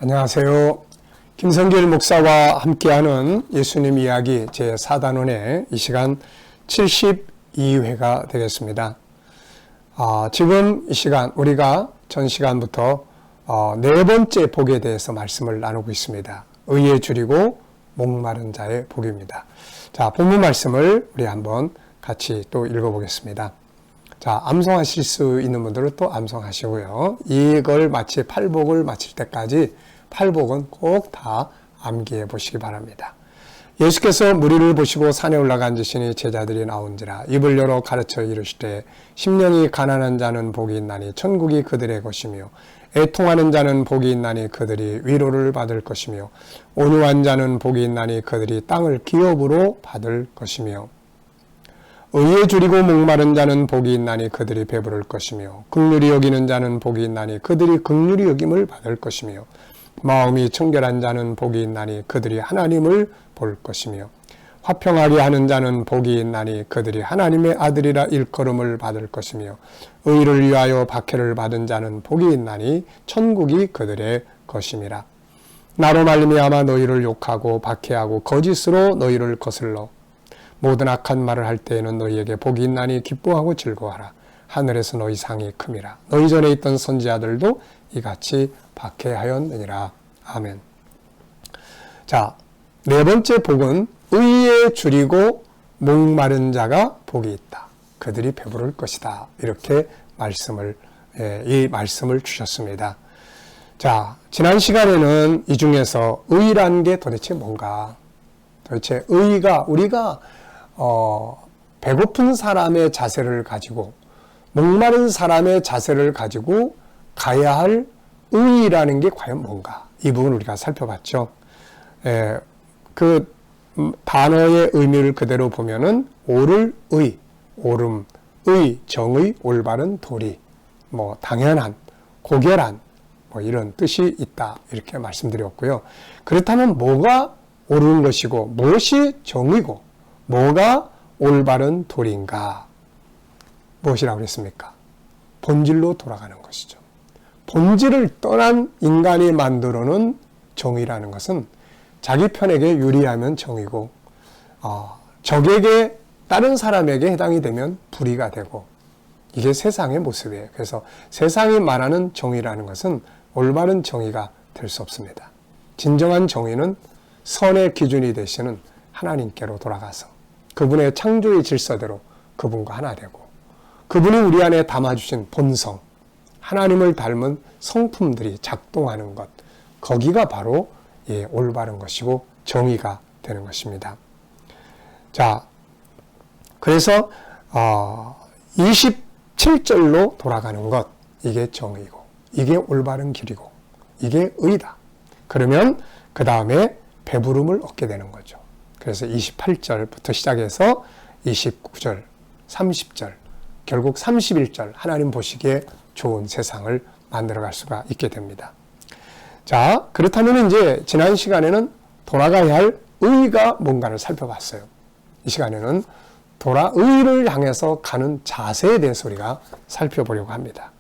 안녕하세요. 김성길 목사와 함께하는 예수님 이야기 제4단원의 이 시간 72회가 되겠습니다. 지금 이 시간 우리가 전 시간부터 네 번째 복에 대해서 말씀을 나누고 있습니다. 의에 줄이고 목마른 자의 복입니다. 자, 본문 말씀을 우리 한번 같이 또 읽어보겠습니다. 자, 암송하실 수 있는 분들은 또 암송하시고요. 이걸 마치 팔복을 마칠 때까지 팔복은 꼭 다 암기해 보시기 바랍니다. 예수께서 무리를 보시고 산에 올라가 앉으시니 제자들이 나온지라 입을 열어 가르쳐 이르시되 심령이 가난한 자는 복이 있나니 천국이 그들의 것이며 애통하는 자는 복이 있나니 그들이 위로를 받을 것이며 온유한 자는 복이 있나니 그들이 땅을 기업으로 받을 것이며 의에 줄이고 목마른 자는 복이 있나니 그들이 배부를 것이며 긍휼히 여기는 자는 복이 있나니 그들이 긍휼히 여김을 받을 것이며 마음이 청결한 자는 복이 있나니 그들이 하나님을 볼 것이며 화평하게 하는 자는 복이 있나니 그들이 하나님의 아들이라 일컬음을 받을 것이며 의를 위하여 박해를 받은 자는 복이 있나니 천국이 그들의 것임이라. 나로 말미암아 너희를 욕하고 박해하고 거짓으로 너희를 거슬러 모든 악한 말을 할 때에는 너희에게 복이 있나니 기뻐하고 즐거워하라. 하늘에서 너희 상이 큼이라. 너희 전에 있던 선지자들도 이같이 박해하였느니라. 아멘. 자, 네 번째 복은 의에 줄이고 목마른 자가 복이 있다. 그들이 배부를 것이다. 이렇게 이 말씀을 주셨습니다. 자, 지난 시간에는 이 중에서 의라는 게 도대체 뭔가? 도대체 의가 우리가 배고픈 사람의 자세를 가지고 목마른 사람의 자세를 가지고 가야 할 의라는 게 과연 뭔가? 이 부분 우리가 살펴봤죠. 그 단어의 의미를 그대로 보면은 옳을 의, 옳음, 의, 정의, 올바른 도리, 당연한, 고결한 이런 뜻이 있다. 이렇게 말씀드렸고요. 그렇다면 뭐가 옳은 것이고 무엇이 정의고 뭐가 올바른 도리인가? 무엇이라고 그랬습니까? 본질로 돌아가는 것이죠. 본질을 떠난 인간이 만들어놓은 정의라는 것은 자기 편에게 유리하면 정의고 적에게 다른 사람에게 해당이 되면 불의가 되고 이게 세상의 모습이에요. 그래서 세상이 말하는 정의라는 것은 올바른 정의가 될 수 없습니다. 진정한 정의는 선의 기준이 되시는 하나님께로 돌아가서 그분의 창조의 질서대로 그분과 하나 되고 그분이 우리 안에 담아주신 본성, 하나님을 닮은 성품들이 작동하는 것, 거기가 바로 올바른 것이고 정의가 되는 것입니다. 자, 그래서 27절로 돌아가는 것, 이게 정의고 이게 올바른 길이고 이게 의다. 그러면 그 다음에 배부름을 얻게 되는 거죠. 그래서 28절부터 시작해서 29절, 30절, 결국 31절 하나님 보시기에 좋은 세상을 만들어갈 수가 있게 됩니다. 자, 그렇다면 이제 지난 시간에는 돌아가야 할 의가 뭔가를 살펴봤어요. 이 시간에는 의를 향해서 가는 자세에 대해서 우리가 살펴보려고 합니다.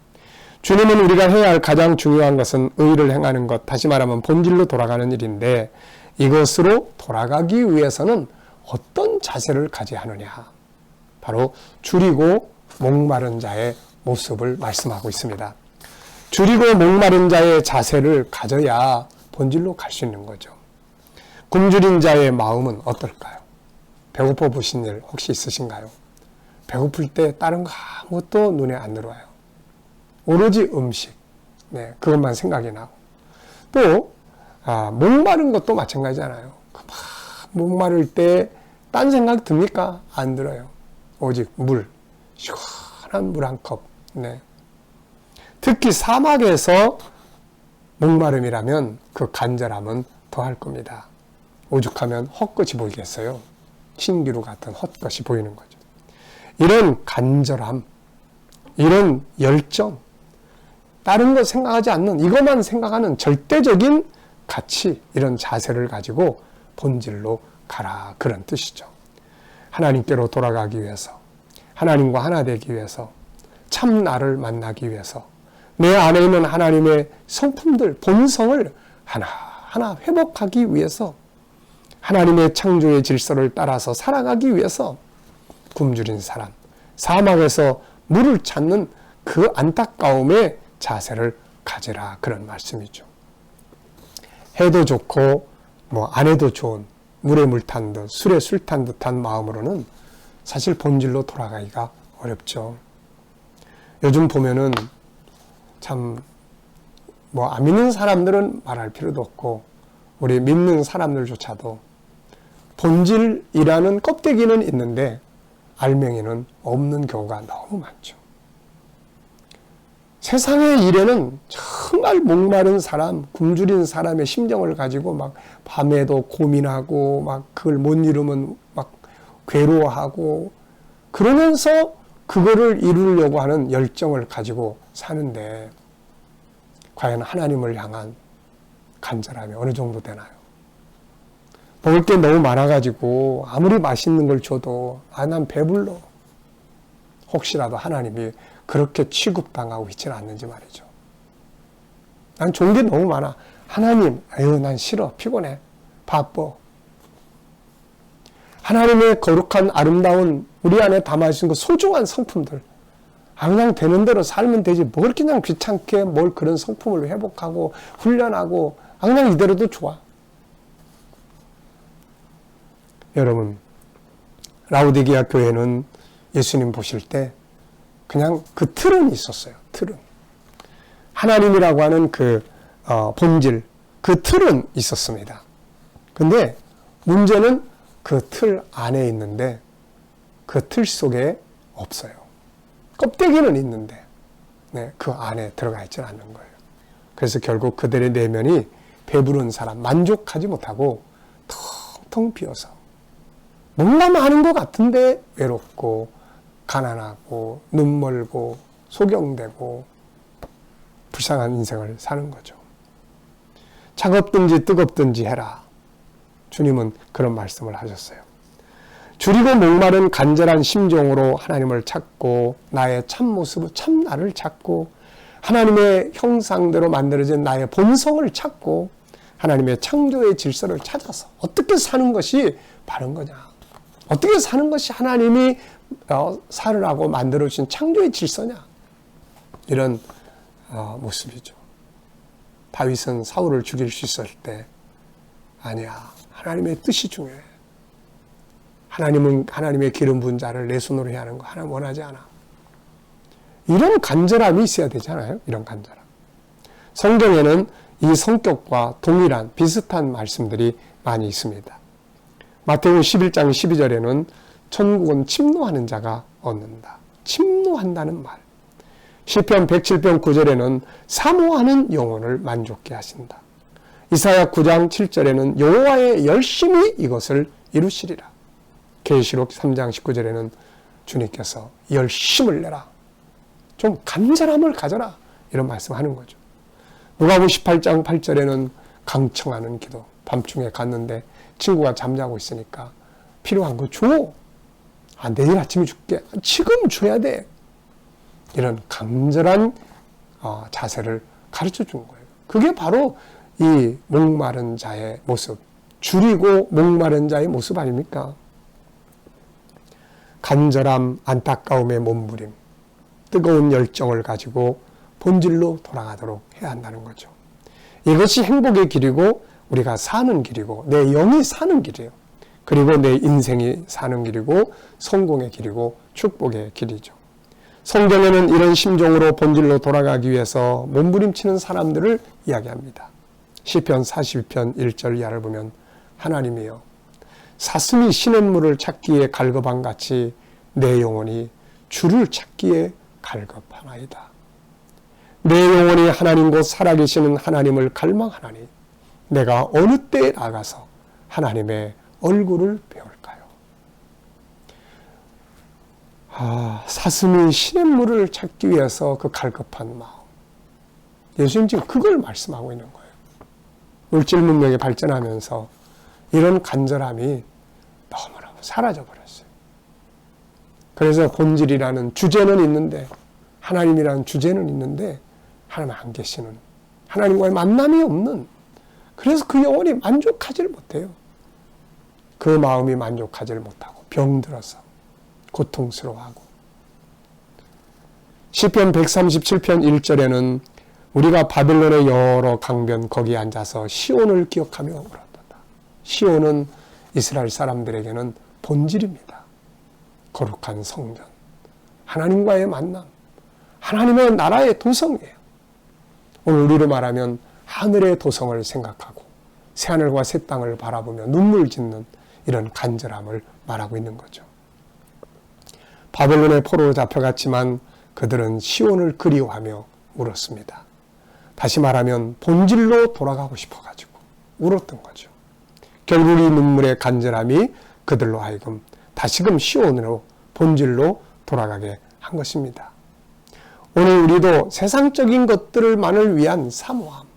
주님은 우리가 해야 할 가장 중요한 것은 의를 행하는 것, 다시 말하면 본질로 돌아가는 일인데 이것으로 돌아가기 위해서는 어떤 자세를 가져야 하느냐? 바로 줄이고 목마른 자의 모습을 말씀하고 있습니다. 줄이고 목마른 자의 자세를 가져야 본질로 갈 수 있는 거죠. 굶주린 자의 마음은 어떨까요? 배고파 보신 일 혹시 있으신가요? 배고플 때 다른 거 아무것도 눈에 안 들어와요. 오로지 음식, 그것만 생각이 나고. 또 목마른 것도 마찬가지잖아요. 막 목마를 때 딴 생각 듭니까? 안 들어요. 오직 물, 시원한 물 한 컵. 특히 사막에서 목마름이라면 그 간절함은 더할 겁니다. 오죽하면 헛것이 보이겠어요. 신기루 같은 헛것이 보이는 거죠. 이런 간절함, 이런 열정, 다른 것 생각하지 않는, 이것만 생각하는 절대적인 가치, 이런 자세를 가지고 본질로 가라, 그런 뜻이죠. 하나님께로 돌아가기 위해서, 하나님과 하나 되기 위해서, 참 나를 만나기 위해서 내 안에 있는 하나님의 성품들, 본성을 하나하나 회복하기 위해서, 하나님의 창조의 질서를 따라서 살아가기 위해서 굶주린 사람, 사막에서 물을 찾는 그 안타까움의 자세를 가지라, 그런 말씀이죠. 해도 좋고 안 해도 좋은 물에 물 탄 듯 술에 술 탄 듯한 마음으로는 사실 본질로 돌아가기가 어렵죠. 요즘 보면은 참 안 믿는 사람들은 말할 필요도 없고 우리 믿는 사람들조차도 본질이라는 껍데기는 있는데 알맹이는 없는 경우가 너무 많죠. 세상의 일에는 정말 목마른 사람, 굶주린 사람의 심정을 가지고 막 밤에도 고민하고 막 그걸 못 이루면 막 괴로워하고 그러면서 그거를 이루려고 하는 열정을 가지고 사는데 과연 하나님을 향한 간절함이 어느 정도 되나요? 먹을 게 너무 많아가지고 아무리 맛있는 걸 줘도 난 배불러. 혹시라도 하나님이 그렇게 취급당하고 있지는 않는지 말이죠. 난 좋은 게 너무 많아. 하나님, 난 싫어. 피곤해. 바빠. 하나님의 거룩한 아름다운 우리 안에 담아주신 그 소중한 성품들, 그냥 되는 대로 살면 되지. 뭘 그냥 귀찮게 뭘 그런 성품을 회복하고 훈련하고 그냥 이대로도 좋아. 여러분, 라우디게아 교회는 예수님 보실 때 그냥 그 틀은 있었어요. 틀은. 하나님이라고 하는 그 본질, 그 틀은 있었습니다. 근데 문제는 그 틀 안에 있는데 그 틀 속에 없어요. 껍데기는 있는데 그 안에 들어가 있지는 않는 거예요. 그래서 결국 그들의 내면이 배부른 사람, 만족하지 못하고 텅텅 비어서 뭔가 많은 것 같은데 외롭고 가난하고 눈멀고 소경되고 불쌍한 인생을 사는 거죠. 차갑든지 뜨겁든지 해라. 주님은 그런 말씀을 하셨어요. 줄이고 목마른 간절한 심정으로 하나님을 찾고 나의 참모습, 참나를 찾고 하나님의 형상대로 만들어진 나의 본성을 찾고 하나님의 창조의 질서를 찾아서 어떻게 사는 것이 바른 거냐, 어떻게 사는 것이 하나님이 살으라고 만들어주신 창조의 질서냐, 이런 모습이죠. 다윗은 사울을 죽일 수 있을 때 아니야, 하나님의 뜻이 중요해. 하나님은 하나님의 기름 부은 자를 내 손으로 해야 하는 거 하나님 원하지 않아. 이런 간절함이 있어야 되잖아요. 이런 간절함. 성경에는 이 성격과 동일한 비슷한 말씀들이 많이 있습니다. 마태복음 11장 12절에는 천국은 침노하는 자가 얻는다. 침노한다는 말. 시편 107편 9절에는 사모하는 영혼을 만족케 하신다. 이사야 9장 7절에는 여호와의 열심히 이것을 이루시리라. 계시록 3장 19절에는 주님께서 열심을 내라. 좀 간절함을 가져라. 이런 말씀하는 거죠. 누가복음 18장 8절에는 강청하는 기도. 밤중에 갔는데 친구가 잠자고 있으니까 필요한 거 줘. 내일 아침에 줄게. 지금 줘야 돼. 이런 간절한 자세를 가르쳐 준 거예요. 그게 바로 이 목마른 자의 모습, 줄이고 목마른 자의 모습 아닙니까? 간절함, 안타까움의 몸부림, 뜨거운 열정을 가지고 본질로 돌아가도록 해야 한다는 거죠. 이것이 행복의 길이고 우리가 사는 길이고 내 영이 사는 길이에요. 그리고 내 인생이 사는 길이고 성공의 길이고 축복의 길이죠. 성경에는 이런 심정으로 본질로 돌아가기 위해서 몸부림치는 사람들을 이야기합니다. 시편 42편 1절 이하를 보면 하나님이여 사슴이 시냇물을 찾기에 갈급한 같이 내 영혼이 주를 찾기에 갈급하나이다. 내 영혼이 하나님 곧 살아계시는 하나님을 갈망하나니 내가 어느 때에 나가서 하나님의 얼굴을 배울까요? 사슴이 시냇물을 찾기 위해서 그 갈급한 마음. 예수님 지금 그걸 말씀하고 있는 거예요. 물질 문명이 발전하면서 이런 간절함이 너무너무 사라져버렸어요. 그래서 본질이라는 주제는 있는데, 하나님이라는 주제는 있는데 하나님 안 계시는, 하나님과의 만남이 없는 그래서 그 영혼이 만족하지를 못해요. 그 마음이 만족하지를 못하고 병들어서 고통스러워하고. 시편 137편 1절에는 우리가 바벨론의 여러 강변 거기에 앉아서 시온을 기억하며 울었다. 시온은 이스라엘 사람들에게는 본질입니다. 거룩한 성전, 하나님과의 만남, 하나님의 나라의 도성이에요. 오늘 우리로 말하면 하늘의 도성을 생각하고 새하늘과 새 땅을 바라보며 눈물 짓는 이런 간절함을 말하고 있는 거죠. 바벨론의 포로로 잡혀갔지만 그들은 시온을 그리워하며 울었습니다. 다시 말하면 본질로 돌아가고 싶어가지고 울었던 거죠. 결국 이 눈물의 간절함이 그들로 하여금 다시금 시온으로 본질로 돌아가게 한 것입니다. 오늘 우리도 세상적인 것들만을 위한 사모함,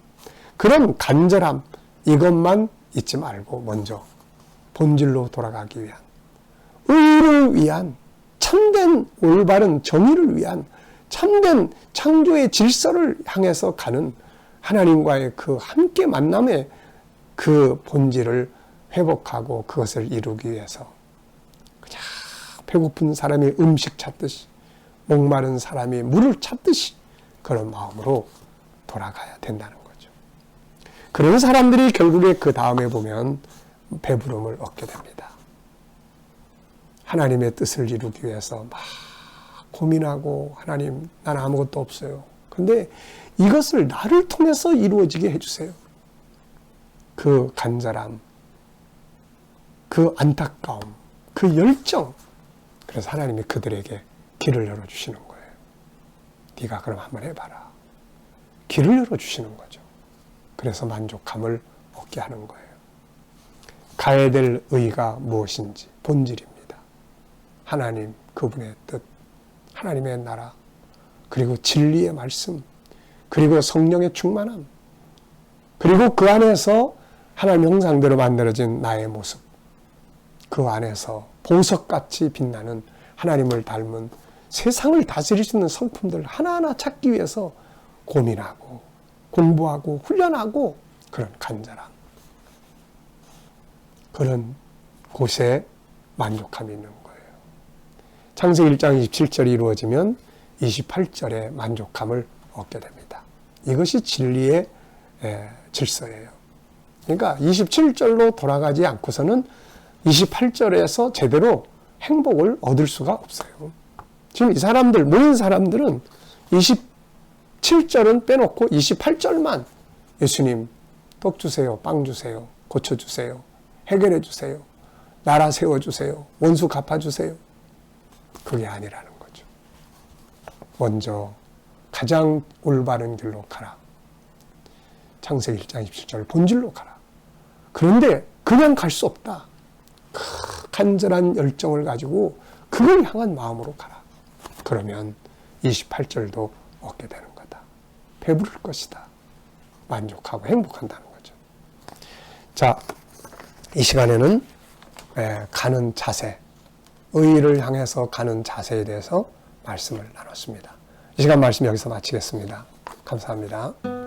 그런 간절함, 이것만 잊지 말고 먼저 본질로 돌아가기 위한, 의를 위한, 참된 올바른 정의를 위한, 참된 창조의 질서를 향해서 가는 하나님과의 그 함께 만남의 그 본질을 회복하고 그것을 이루기 위해서 그냥 배고픈 사람이 음식 찾듯이, 목마른 사람이 물을 찾듯이 그런 마음으로 돌아가야 된다는 거죠. 그런 사람들이 결국에 그 다음에 보면 배부름을 얻게 됩니다. 하나님의 뜻을 이루기 위해서 막 고민하고, 하나님, 나는 아무것도 없어요. 그런데 이것을 나를 통해서 이루어지게 해주세요. 그 간절함, 그 안타까움, 그 열정. 그래서 하나님이 그들에게 길을 열어주시는 거예요. 네가 그럼 한번 해봐라. 길을 열어주시는 거죠. 그래서 만족함을 얻게 하는 거예요. 가야 될 의가 무엇인지 본질입니다. 하나님, 그분의 뜻, 하나님의 나라, 그리고 진리의 말씀, 그리고 성령의 충만함, 그리고 그 안에서 하나님 형상대로 만들어진 나의 모습, 그 안에서 보석같이 빛나는 하나님을 닮은 세상을 다스릴 수 있는 성품들 하나하나 찾기 위해서 고민하고 공부하고 훈련하고 그런 간절함, 그런 곳에 만족함이 있는 거예요. 창세기 1장 27절이 이루어지면 28절에 만족함을 얻게 됩니다. 이것이 진리의 질서예요. 그러니까 27절로 돌아가지 않고서는 28절에서 제대로 행복을 얻을 수가 없어요. 지금 이 사람들, 모인 사람들은 27절은 빼놓고 28절만 예수님 떡 주세요, 빵 주세요, 고쳐주세요, 해결해 주세요, 나라 세워주세요, 원수 갚아주세요. 그게 아니라는 거죠. 먼저 가장 올바른 길로 가라. 창세기 1장 27절 본질로 가라. 그런데 그냥 갈 수 없다. 간절한 열정을 가지고 그걸 향한 마음으로 가라. 그러면 28절도 얻게 되는 거다. 배부를 것이다. 만족하고 행복한다는 거죠. 자, 이 시간에는 가는 자세, 의를 향해서 가는 자세에 대해서 말씀을 나눴습니다. 이 시간 말씀 여기서 마치겠습니다. 감사합니다.